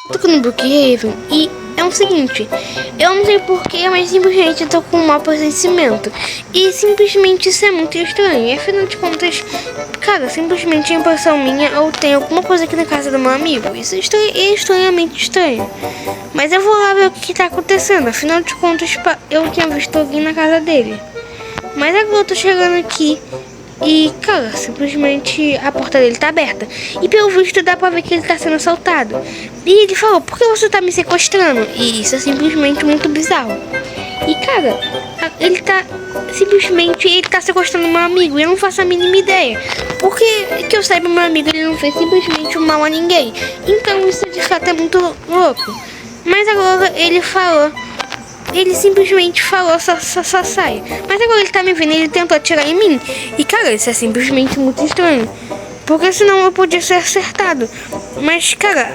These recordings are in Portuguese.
Tô aqui no Brookhaven e é o seguinte, eu não sei porquê, mas simplesmente eu tô com um mau pressentimento. E simplesmente isso é muito estranho. E afinal de contas, cara, simplesmente a impressão minha, eu tenho alguma coisa aqui na casa do meu amigo. Isso é estranhamente estranho. Mas eu vou lá ver o que tá acontecendo. Afinal de contas, eu tinha visto alguém na casa dele. Mas agora eu tô chegando aqui e, cara, simplesmente a porta dele tá aberta. E pelo visto dá pra ver que ele tá sendo assaltado. E ele falou, por que você tá me sequestrando? E isso é simplesmente muito bizarro. E, cara, ele tá sequestrando meu amigo. E eu não faço a mínima ideia. Porque, que eu saiba, meu amigo, ele não fez simplesmente um mal a ninguém. Então isso de fato é muito louco. Mas agora ele simplesmente falou, só sai. Mas agora ele tá me vendo, ele tentou atirar em mim. E, cara, isso é simplesmente muito estranho. Porque senão eu podia ser acertado. Mas, cara,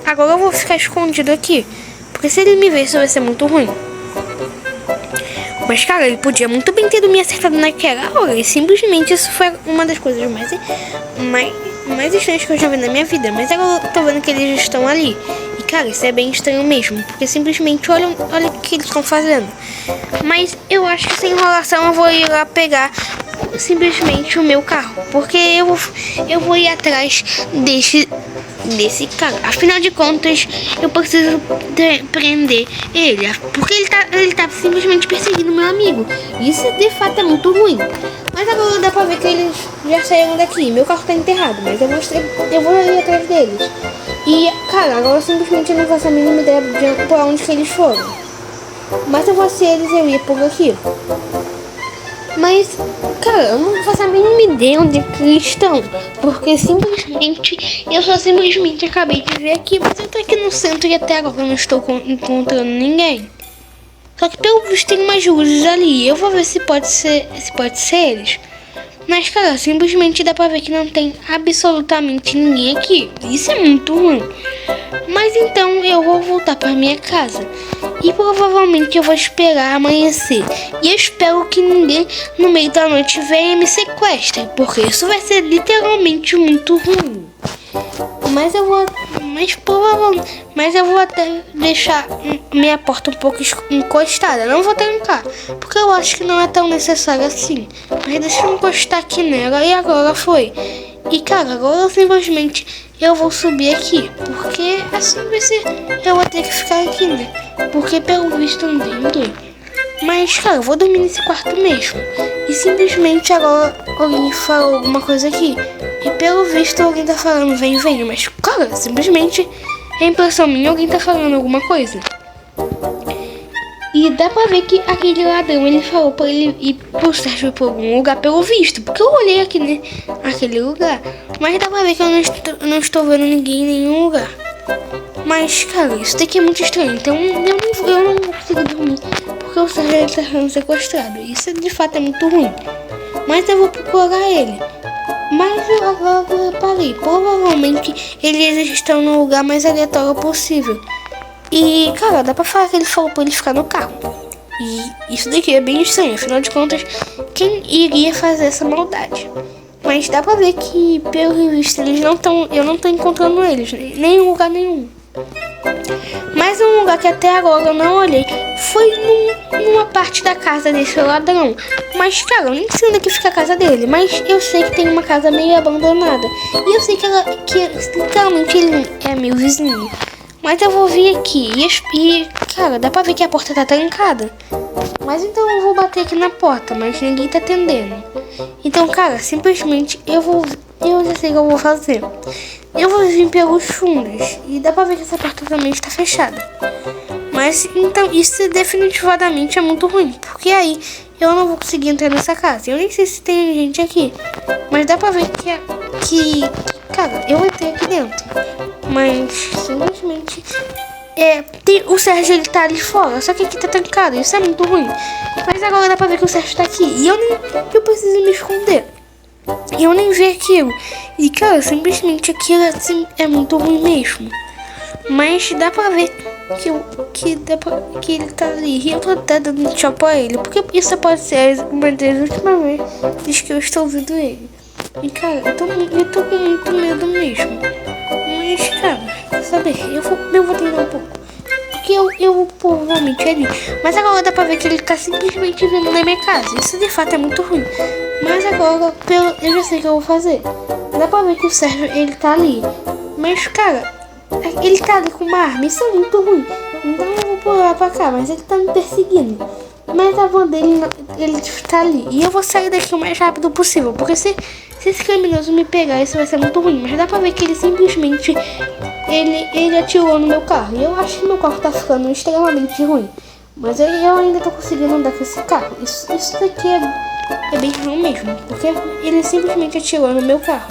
agora eu vou ficar escondido aqui. Porque se ele me ver, isso vai ser muito ruim. Mas, cara, ele podia muito bem ter me acertado naquela hora. E simplesmente isso foi uma das coisas mais estranhas que eu já vi na minha vida. Mas agora eu tô vendo que eles estão ali. E, cara, isso é bem estranho mesmo. Porque simplesmente olha o que eles estão fazendo. Mas eu acho que sem enrolação eu vou ir lá pegar simplesmente o meu carro. Porque eu vou ir atrás desse cara. Afinal de contas, eu preciso prender ele. Porque ele tá simplesmente perseguindo meu amigo. Isso de fato é muito ruim. Mas agora dá pra ver que eles já saíram daqui. Meu carro tá enterrado, mas eu vou ir atrás deles. E, cara, agora simplesmente eu não faço a mínima ideia de pra onde que eles foram. Mas se eu fosse eles, eu ia por aqui. Mas, cara, eu não faço a mínima ideia onde eles estão. Porque eu só simplesmente acabei de ver aqui. Mas eu tô aqui no centro e até agora eu não estou encontrando ninguém. Só que pelo visto tem umas luzes ali. Eu vou ver se pode ser eles. Mas, cara, simplesmente dá pra ver que não tem absolutamente ninguém aqui. Isso é muito ruim. Mas então eu vou voltar pra minha casa. E provavelmente eu vou esperar amanhecer. E eu espero que ninguém no meio da noite venha e me sequestre. Porque isso vai ser literalmente muito ruim. Mas eu vou até deixar minha porta um pouco encostada. Não vou trancar, porque eu acho que não é tão necessário assim. Mas deixa eu encostar aqui nela e agora foi. E, cara, agora simplesmente eu vou subir aqui. Porque assim vai ser. Eu vou ter que ficar aqui, né? Porque pelo visto não tem ninguém. Mas, cara, eu vou dormir nesse quarto mesmo. E simplesmente agora alguém falou alguma coisa aqui. E pelo visto alguém tá falando vem. Mas, cara, simplesmente é impressão minha, alguém tá falando alguma coisa. E dá pra ver que aquele ladrão, ele falou pra ele ir pro Sérgio por algum lugar pelo visto. Porque eu olhei aqui naquele lugar. Mas dá pra ver que eu não estou vendo ninguém em nenhum lugar. Mas, cara, isso daqui é muito estranho. Então eu não vou conseguir dormir. Porque o Sérgio ele tá sendo sequestrado. Isso de fato é muito ruim. Mas eu vou procurar ele. Mas eu agora reparei. Provavelmente eles estão no lugar mais aleatório possível. E, cara, dá pra falar que ele falou pra ele ficar no carro. E isso daqui é bem estranho. Afinal de contas, quem iria fazer essa maldade? Mas dá pra ver que, pelo visto, eu não tô encontrando eles. Nem em lugar nenhum. Mas um lugar que até agora eu não olhei foi numa parte da casa desse ladrão. Mas, cara, eu nem sei onde é que fica a casa dele. Mas eu sei que tem uma casa meio abandonada. E eu sei que literalmente ele é meu vizinho. Mas eu vou vir aqui e, cara, dá pra ver que a porta tá trancada. Mas então eu vou bater aqui na porta, mas ninguém tá atendendo. Então, cara, simplesmente eu já sei o que eu vou fazer. Eu vou vir pelos fundos e dá pra ver que essa porta também está fechada. Mas então isso definitivamente é muito ruim, porque aí eu não vou conseguir entrar nessa casa. Eu nem sei se tem gente aqui, mas dá pra ver que cara, eu entrei aqui dentro. Mas simplesmente o Sérgio ele tá ali fora, só que aqui tá trancado, isso é muito ruim. Mas agora dá pra ver que o Sérgio tá aqui e eu preciso me esconder. E eu nem vi aquilo. E, cara, simplesmente aquilo é muito ruim mesmo. Mas dá pra ver que ele tá ali. E eu tô até dando tchau pra ele. Porque isso pode ser uma das últimas vezes que eu estou ouvindo ele. E, cara, eu tô com muito medo mesmo. Mas, cara, quer saber? Eu vou tentar um pouco. Porque eu provavelmente ali. Mas agora dá pra ver que ele tá simplesmente vindo na minha casa. Isso de fato é muito ruim. Mas agora, eu já sei o que eu vou fazer. Dá pra ver que o Sérgio, ele tá ali. Mas, cara, ele tá ali com uma arma. Isso é muito ruim. Então eu vou pular pra cá. Mas ele tá me perseguindo. Mas a van dele, ele tá ali. E eu vou sair daqui o mais rápido possível. Porque se esse criminoso me pegar, isso vai ser muito ruim. Mas dá pra ver que ele simplesmente... Ele atirou no meu carro. E eu acho que meu carro tá ficando extremamente ruim. Mas eu ainda tô conseguindo andar com esse carro. Isso daqui é bem ruim mesmo. Porque ele simplesmente atirou no meu carro.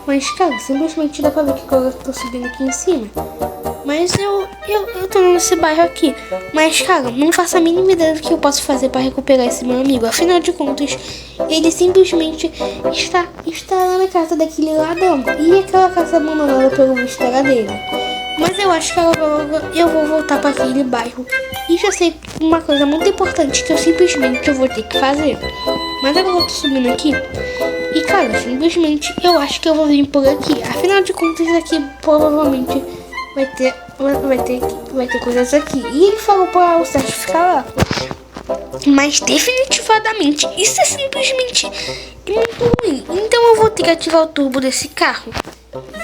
Mas, cara, simplesmente dá pra ver que eu tô subindo aqui em cima. Mas eu tô nesse bairro aqui. Mas, cara, não faço a mínima ideia do que eu posso fazer pra recuperar esse meu amigo. Afinal de contas, ele simplesmente está lá na casa daquele ladrão. E aquela casa abandonada pelo visto era dele. Mas eu acho que agora eu vou voltar para aquele bairro. E já sei uma coisa muito importante que eu simplesmente vou ter que fazer. Mas agora eu tô subindo aqui. E, cara, simplesmente eu acho que eu vou vir por aqui. Afinal de contas, aqui provavelmente... Vai ter coisas aqui. E ele falou para o Sérgio ficar lá. Mas definitivamente isso é simplesmente muito ruim. Então eu vou ter que ativar o turbo desse carro.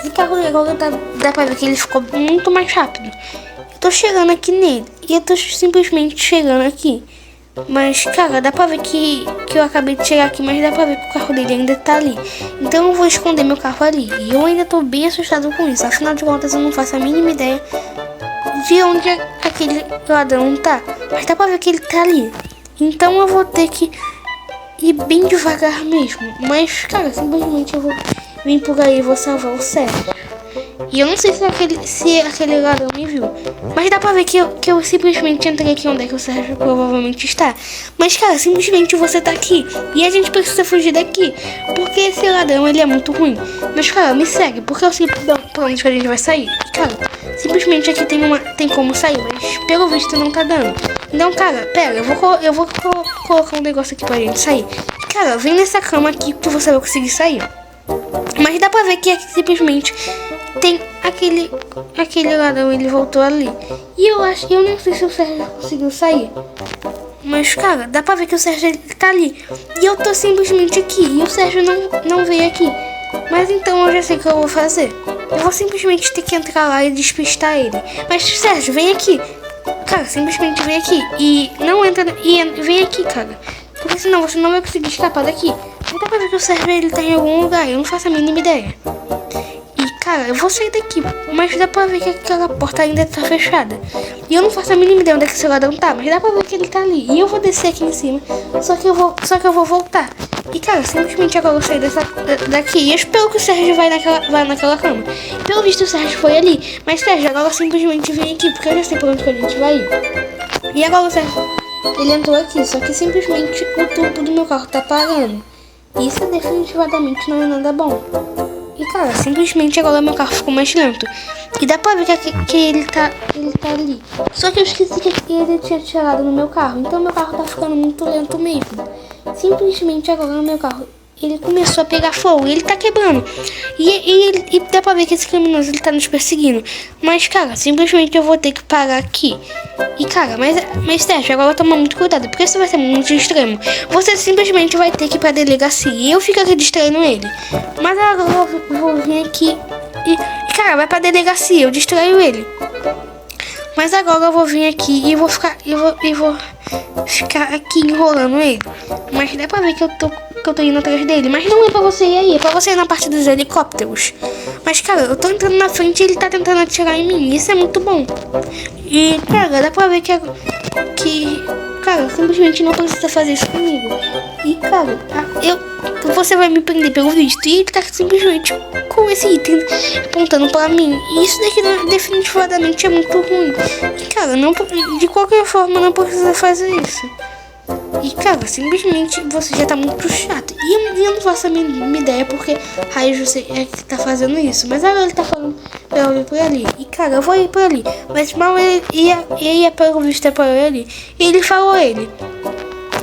Esse carro agora dá pra ver que ele ficou muito mais rápido. Eu tô chegando aqui nele. E eu tô simplesmente chegando aqui. Mas, cara, dá pra ver que eu acabei de chegar aqui, mas dá pra ver que o carro dele ainda tá ali. Então eu vou esconder meu carro ali. E eu ainda tô bem assustado com isso. Afinal de contas, eu não faço a mínima ideia de onde aquele ladrão tá. Mas dá pra ver que ele tá ali. Então eu vou ter que ir bem devagar mesmo. Mas, cara, simplesmente eu vou vir por aí e vou salvar o Sérgio. E eu não sei se aquele ladrão me viu. Mas dá pra ver que eu simplesmente entrei aqui onde é que o Sérgio provavelmente está. Mas, cara, simplesmente você tá aqui. E a gente precisa fugir daqui. Porque esse ladrão, ele é muito ruim. Mas, cara, me segue. Porque eu sei pra onde que a gente vai sair. Cara, simplesmente aqui tem como sair. Mas, pelo visto, não tá dando. Então, cara, pera. Eu vou colocar um negócio aqui pra gente sair. Cara, vem nessa cama aqui que você vai conseguir sair. Mas dá pra ver que aqui simplesmente... Tem aquele ladrão, ele voltou ali. E eu não sei se o Sérgio conseguiu sair. Mas, cara, dá pra ver que o Sérgio ele tá ali. E eu tô simplesmente aqui. E o Sérgio não veio aqui. Mas então eu já sei o que eu vou fazer. Eu vou simplesmente ter que entrar lá e despistar ele. Mas, Sérgio, vem aqui. Cara, simplesmente vem aqui. E não entra... vem aqui, cara. Porque senão você não vai conseguir escapar daqui. Não dá pra ver que o Sérgio ele tá em algum lugar. Eu não faço a mínima ideia. Cara, eu vou sair daqui, mas dá pra ver que aquela porta ainda tá fechada. E eu não faço a mínima ideia onde é que esse ladrão tá, mas dá pra ver que ele tá ali. E eu vou descer aqui em cima, só que eu vou voltar. E, cara, simplesmente agora eu saio daqui. E eu espero que o Sérgio vai naquela cama. Pelo visto o Sérgio foi ali. Mas, Sérgio, agora simplesmente vem aqui, porque eu já sei por onde que a gente vai ir. E agora o Sérgio, ele entrou aqui, só que simplesmente o turbo do meu carro tá parando. Isso definitivamente não é nada bom. E, cara, simplesmente agora meu carro ficou mais lento. E dá pra ver que ele tá ali. Só que eu esqueci que ele tinha tirado no meu carro. Então meu carro tá ficando muito lento mesmo. Simplesmente agora no meu carro, ele começou a pegar fogo. E ele tá quebrando. E dá pra ver que esse criminoso, ele tá nos perseguindo. Mas, cara, simplesmente eu vou ter que parar aqui. E, cara, mas Sérgio, agora toma muito cuidado, porque isso vai ser muito extremo. Você simplesmente vai ter que ir pra delegacia. E eu fico aqui distraindo ele. Mas agora eu vou vir aqui e, cara, vai pra delegacia. Eu distraio ele. Mas agora eu vou vir aqui e vou ficar aqui enrolando ele. Mas dá pra ver que eu tô indo atrás dele. Mas não é pra você ir aí, é pra você ir na parte dos helicópteros. Mas, cara, eu tô entrando na frente e ele tá tentando atirar em mim. Isso é muito bom. E, cara, dá pra ver que cara, simplesmente não precisa fazer isso comigo. E, cara, você vai me prender pelo visto. E ele tá simplesmente com esse item apontando pra mim. E isso daqui definitivamente é muito ruim. E, cara, de qualquer forma não precisa fazer isso. E, cara, simplesmente você já tá muito chato. E eu não faço a mínima ideia porque raios você é que tá fazendo isso. Mas agora ele tá falando pra eu ir por ali. E, cara, eu vou ir por ali. Mas mal ele ia pelo visto é pra eu ir ali. E ele falou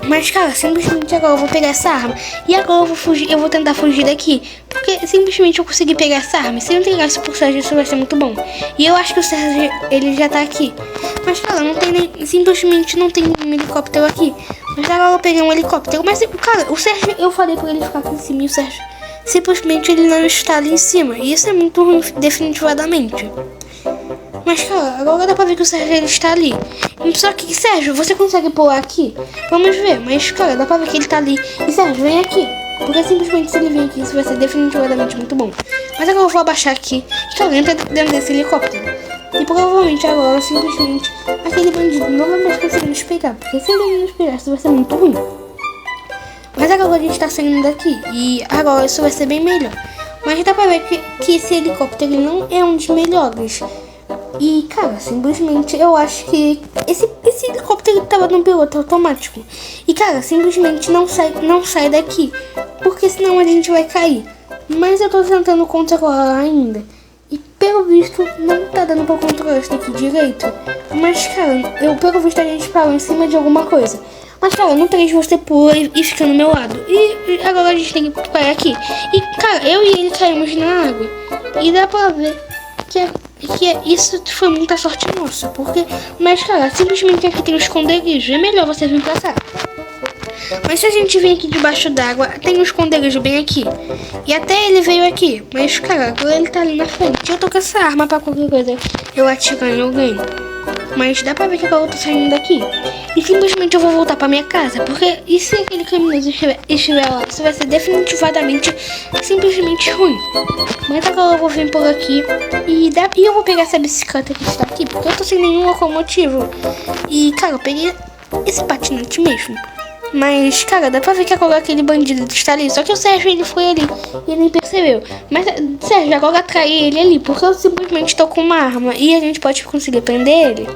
Mas, cara, simplesmente agora eu vou pegar essa arma. E agora eu vou fugir, eu vou tentar fugir daqui. Porque simplesmente eu consegui pegar essa arma. Se eu entregar isso pro Sérgio, isso vai ser muito bom. E eu acho que o Sérgio, ele já tá aqui. Mas, cara, não tem nem, simplesmente não tem um helicóptero aqui. Mas agora eu peguei um helicóptero. Mas, cara, o Sérgio, eu falei pra ele ficar aqui em cima. E o Sérgio, simplesmente ele não está ali em cima. E isso é muito ruim, definitivamente. Mas, cara, agora dá pra ver que o Sérgio ele está ali. Só que, Sérgio, você consegue pular aqui? Vamos ver. Mas, cara, dá pra ver que ele tá ali. E, Sérgio, vem aqui. Porque simplesmente se ele vir aqui, isso vai ser definitivamente muito bom. Mas agora eu vou abaixar aqui. Cara, entra dentro desse helicóptero. E provavelmente agora, simplesmente, aquele bandido não vai mais conseguir nos pegar. Porque se ele nos pegar, isso vai ser muito ruim. Mas agora a gente tá saindo daqui. E agora isso vai ser bem melhor. Mas dá pra ver que esse helicóptero ele não é um dos melhores. E, cara, simplesmente eu acho que esse helicóptero tava no piloto automático. E, cara, simplesmente não sai daqui. Porque senão a gente vai cair. Mas eu tô tentando controlar ainda. E, pelo visto, não tá dando pra controlar isso daqui direito. Mas, cara, pelo visto a gente parou em cima de alguma coisa. Mas, cara, no 3 você pula e fica no meu lado. E agora a gente tem que parar aqui. E, cara, eu e ele caímos na água. E dá pra ver que isso foi muita sorte nossa, mas, cara, simplesmente aqui tem um esconderijo, é melhor você vir pra cá. Mas se a gente vir aqui debaixo d'água, tem um esconderijo bem aqui. E até ele veio aqui, mas, cara, agora ele tá ali na frente. Eu tô com essa arma pra qualquer coisa eu atirar em alguém. Mas dá pra ver que agora eu tô saindo daqui. E simplesmente eu vou voltar pra minha casa. Porque e se aquele criminoso estiver lá? Isso vai ser definitivamente simplesmente ruim. Mas agora eu vou vir por aqui. E eu vou pegar essa bicicleta que está aqui. Porque eu tô sem nenhum locomotivo. E, cara, eu peguei esse patinete mesmo. Mas, cara, dá pra ver que agora aquele bandido está ali. Só que o Sérgio, ele foi ali e ele nem percebeu. Mas, Sérgio, agora atrai ele ali. Porque eu simplesmente tô com uma arma e a gente pode conseguir prender ele.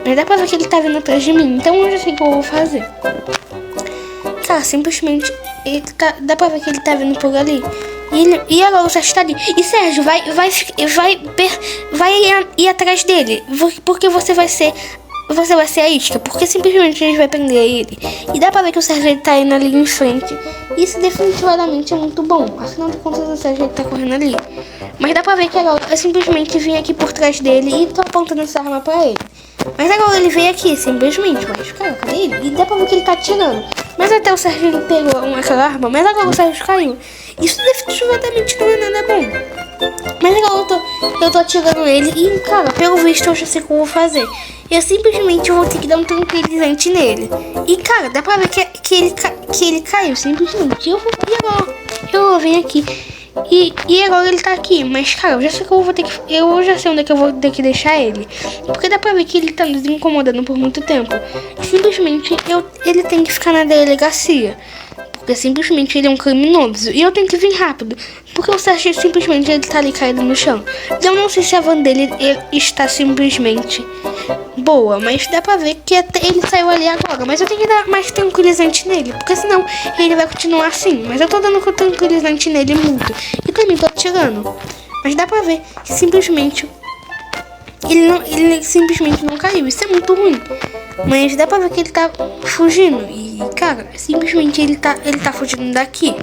Mas dá pra ver que ele tá vindo atrás de mim. Então eu já sei o que eu vou fazer. Cara, simplesmente dá pra ver que ele tá vindo por ali. E agora o Sérgio tá ali. E Sérgio, vai ir atrás dele. Porque você vai ser a isca. Porque simplesmente a gente vai prender ele. E dá pra ver que o Sérgio ele tá indo ali em frente. Isso definitivamente é muito bom. Afinal de contas o Sérgio ele tá correndo ali. Mas dá pra ver que agora eu simplesmente vim aqui por trás dele e tô apontando essa arma pra ele. Mas agora ele veio aqui, simplesmente. Mas, cara, cadê ele? E dá pra ver que ele tá atirando. Mas até o Sérgio ele pegou aquela arma. Mas agora o Sérgio caiu. Isso definitivamente não é nada bom. Mas agora eu tô atirando ele. E, cara, pelo visto eu já sei o que eu vou fazer. Eu simplesmente vou ter que dar um tranquilizante nele. E, cara, dá pra ver que ele caiu, simplesmente. E agora eu venho aqui. E agora ele tá aqui. Mas, cara, eu já sei que eu vou ter que. Eu já sei onde é que eu vou ter que deixar ele. Porque dá pra ver que ele tá nos incomodando por muito tempo. Simplesmente ele tem que ficar na delegacia. Porque simplesmente ele é um criminoso. E eu tenho que vir rápido. Porque o Sérgio simplesmente ele tá ali caído no chão. Eu não sei se a van dele está simplesmente boa. Mas dá pra ver que até ele saiu ali agora. Mas eu tenho que dar mais tranquilizante nele. Porque senão ele vai continuar assim. Mas eu tô dando tranquilizante nele muito. E também tô atirando. Mas dá pra ver que simplesmente ele simplesmente não caiu. Isso é muito ruim. Mas dá pra ver que ele tá fugindo. E, cara, simplesmente ele tá fugindo daqui.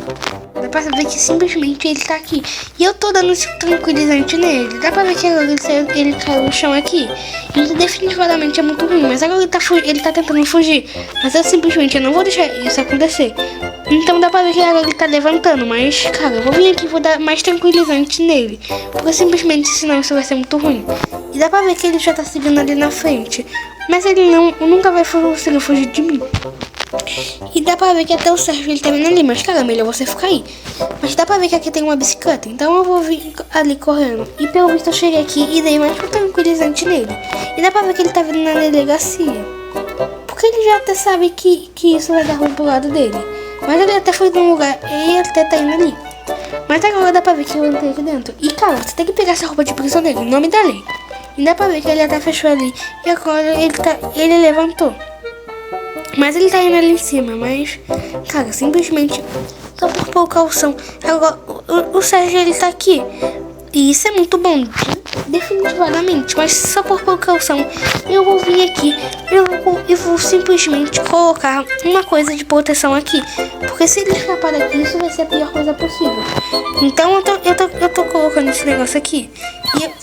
Dá pra ver que simplesmente ele tá aqui. E eu tô dando esse tranquilizante nele. Dá pra ver que agora ele caiu no chão aqui. Isso definitivamente é muito ruim. Mas agora ele tá tentando fugir. Mas eu simplesmente não vou deixar isso acontecer. Então dá pra ver que agora ele tá levantando. Mas, cara, eu vou vir aqui e vou dar mais tranquilizante nele. Porque simplesmente senão isso vai ser muito ruim. E dá pra ver que ele já tá seguindo ali na frente. Mas ele nunca vai conseguir fugir de mim. E dá pra ver que até o Sérgio ele tá vindo ali. Mas, cara, melhor você ficar aí. Mas dá pra ver que aqui tem uma bicicleta. Então eu vou vir ali correndo. E pelo visto eu cheguei aqui e dei mais um tranquilizante nele. E dá pra ver que ele tá vindo na delegacia. Porque ele já até sabe que isso vai dar ruim pro lado dele. Mas ele até foi num lugar e ele até tá indo ali. Mas agora dá pra ver que eu entrei aqui dentro. E, cara, você tem que pegar essa roupa de prisioneiro em nome da lei. E dá pra ver que ele até fechou ali. E agora ele levantou. Mas ele tá indo ali em cima. Mas, cara, simplesmente só por precaução. Agora o Sérgio ele tá aqui. E isso é muito bom. definitivamente, mas só por precaução, eu vou vir aqui, eu vou simplesmente colocar uma coisa de proteção aqui, porque se ele escapar daqui, isso vai ser a pior coisa possível. Então eu tô colocando esse negócio aqui,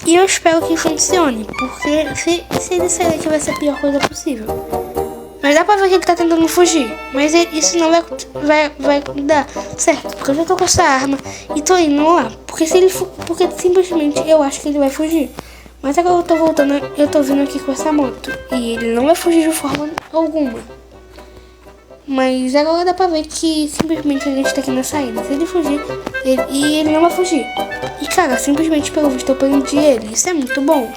e eu espero que funcione, porque se ele sair daqui vai ser a pior coisa possível. Mas dá pra ver que ele tá tentando fugir. Mas isso não vai dar certo. Porque eu já tô com essa arma e tô indo lá. Porque porque simplesmente eu acho que ele vai fugir. Mas agora eu tô voltando, eu tô vindo aqui com essa moto. E ele não vai fugir de forma alguma. Mas agora dá pra ver que simplesmente a gente tá aqui na saída. Se ele fugir, ele não vai fugir. E cara, simplesmente pelo visto eu prendi ele. Isso é muito bom.